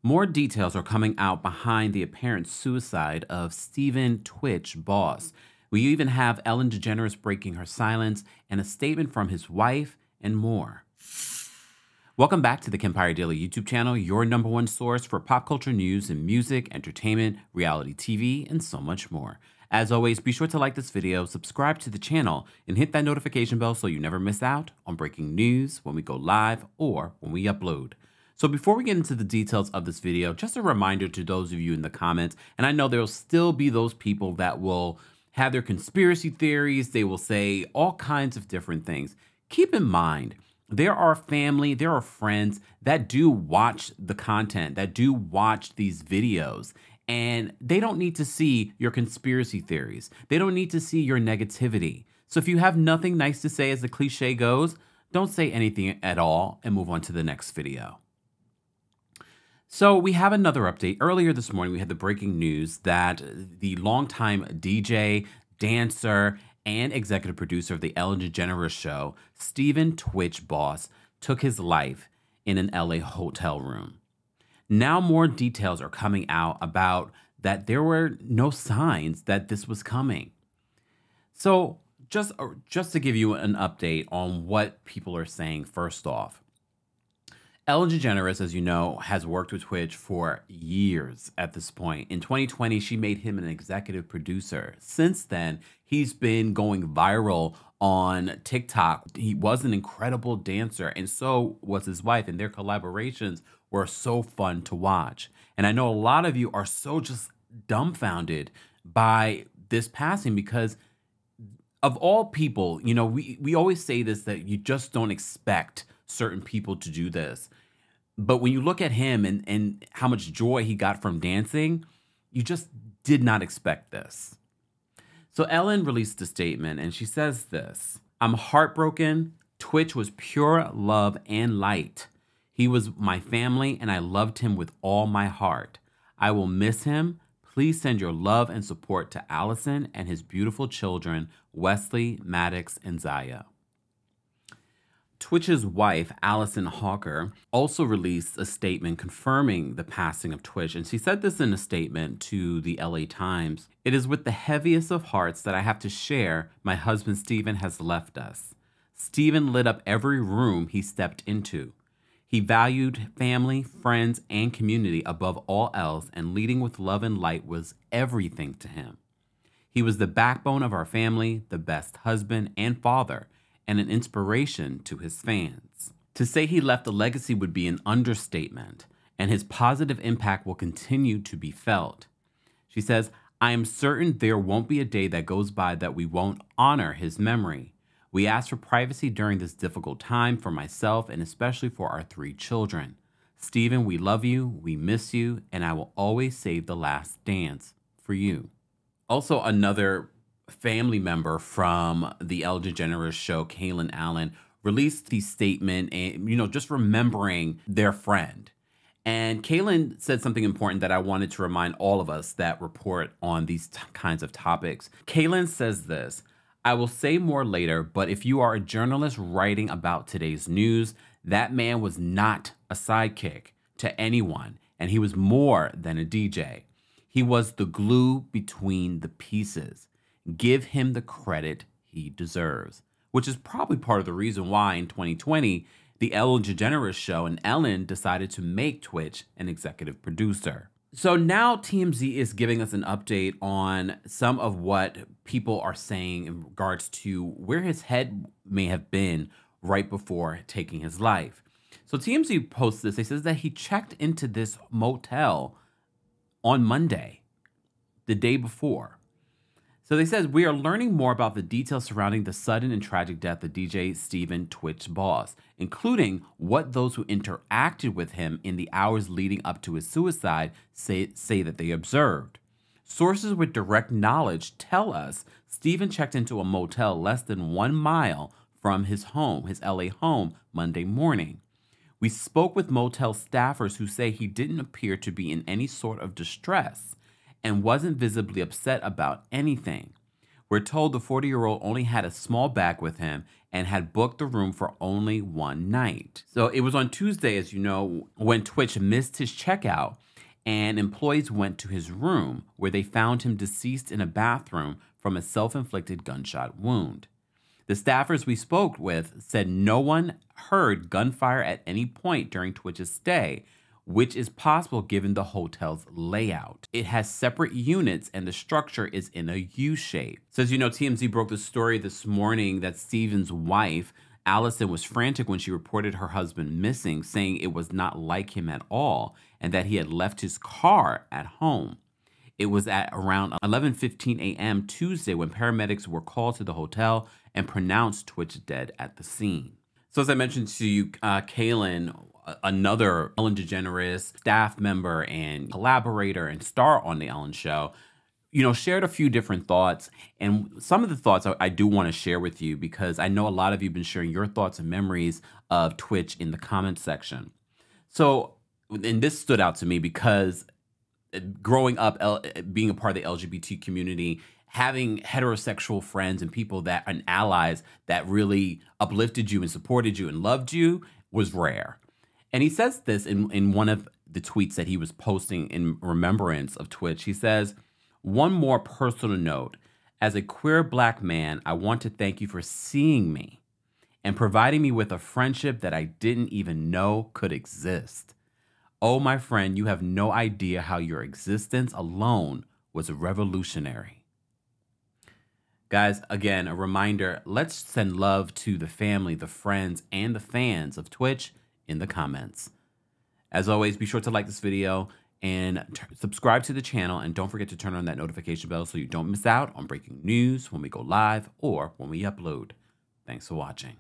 More details are coming out behind the apparent suicide of Stephen Twitch Boss. We even have Ellen Degeneres breaking her silence and a statement from his wife and more. Welcome back to the Kempire Daily YouTube channel, your number one source for pop culture news and music, entertainment, reality TV, and so much more. As always, be sure to like this video, subscribe to the channel, and hit that notification bell so you never miss out on breaking news when we go live or when we upload. So before we get into the details of this video, just a reminder to those of you in the comments, and I know there will still be those people that will have their conspiracy theories, they will say all kinds of different things. Keep in mind, there are family, there are friends that do watch the content, that do watch these videos, and they don't need to see your conspiracy theories. They don't need to see your negativity. So if you have nothing nice to say, as the cliche goes, don't say anything at all and move on to the next video. So we have another update. Earlier this morning, we had the breaking news that the longtime DJ, dancer, and executive producer of the Ellen Degeneres Show, Stephen Twitch Boss, took his life in an LA hotel room. Now more details are coming out about that there were no signs that this was coming. So just to give you an update on what people are saying, first off, Ellen Degeneres, as you know, has worked with Twitch for years at this point. In 2020, she made him an executive producer. Since then, he's been going viral on TikTok. He was an incredible dancer, and so was his wife, and their collaborations were so fun to watch. And I know a lot of you are so just dumbfounded by this passing because of all people, you know, we always say this, that you just don't expect certain people to do this. But when you look at him and how much joy he got from dancing, you just did not expect this. So Ellen released a statement and she says this: "I'm heartbroken. Twitch was pure love and light. He was my family and I loved him with all my heart. I will miss him. Please send your love and support to Allison and his beautiful children, Wesley, Maddox, and Zaya." Twitch's wife, Allison Holker, also released a statement confirming the passing of Twitch, and she said this in a statement to the LA Times: "It is with the heaviest of hearts that I have to share my husband Stephen has left us. Stephen lit up every room he stepped into. He valued family, friends, and community above all else, and leading with love and light was everything to him. He was the backbone of our family, the best husband and father, and an inspiration to his fans. To say he left a legacy would be an understatement, and his positive impact will continue to be felt." She says, "I am certain there won't be a day that goes by that we won't honor his memory. We ask for privacy during this difficult time for myself and especially for our 3 children. Stephen, we love you, we miss you, and I will always save the last dance for you." Also, another family member from the Ellen Degeneres Show, Kalen Allen, released the statement and, you know, just remembering their friend. And Kalen said something important that I wanted to remind all of us that report on these kinds of topics. Kalen says this: "I will say more later, but if you are a journalist writing about today's news, that man was not a sidekick to anyone, and he was more than a DJ. He was the glue between the pieces. Give him the credit he deserves," which is probably part of the reason why in 2020, the Ellen Degeneres Show and Ellen decided to make Twitch an executive producer. So now TMZ is giving us an update on some of what people are saying in regards to where his head may have been right before taking his life. So TMZ posts this. It says that he checked into this motel on Monday, the day before. So they said, "We are learning more about the details surrounding the sudden and tragic death of DJ Stephen Twitch Boss, including what those who interacted with him in the hours leading up to his suicide say that they observed. Sources with direct knowledge tell us Stephen checked into a motel less than 1 mile from his home, his LA home, Monday morning. We spoke with motel staffers who say he didn't appear to be in any sort of distress and wasn't visibly upset about anything. We're told the 40-year-old only had a small bag with him and had booked the room for only one night. So it was on Tuesday, as you know, when Twitch missed his checkout, and employees went to his room where they found him deceased in a bathroom from a self-inflicted gunshot wound. The staffers we spoke with said no one heard gunfire at any point during Twitch's stay, which is possible given the hotel's layout. It has separate units and the structure is in a U shape. So as you know, TMZ broke the story this morning that Stephen's wife, Allison, was frantic when she reported her husband missing, saying it was not like him at all and that he had left his car at home. It was at around 11:15 a.m. Tuesday when paramedics were called to the hotel and pronounced Twitch dead at the scene. So as I mentioned to you, Kalen, another Ellen Degeneres staff member and collaborator and star on the Ellen Show, shared a few different thoughts. And some of the thoughts I do want to share with you because I know a lot of you have been sharing your thoughts and memories of Twitch in the comments section. So, and this stood out to me because growing up, being a part of the LGBT community, having heterosexual friends and people that and allies that really uplifted you and supported you and loved you was rare. And he says this in one of the tweets that he was posting in remembrance of Twitch. He says, "One more personal note. As a queer Black man, I want to thank you for seeing me and providing me with a friendship that I didn't even know could exist. Oh, my friend, you have no idea how your existence alone was revolutionary." Guys, again, a reminder, let's send love to the family, the friends, and the fans of Twitch in the comments. As always, be sure to like this video and subscribe to the channel, and don't forget to turn on that notification bell so you don't miss out on breaking news when we go live or when we upload. Thanks for watching.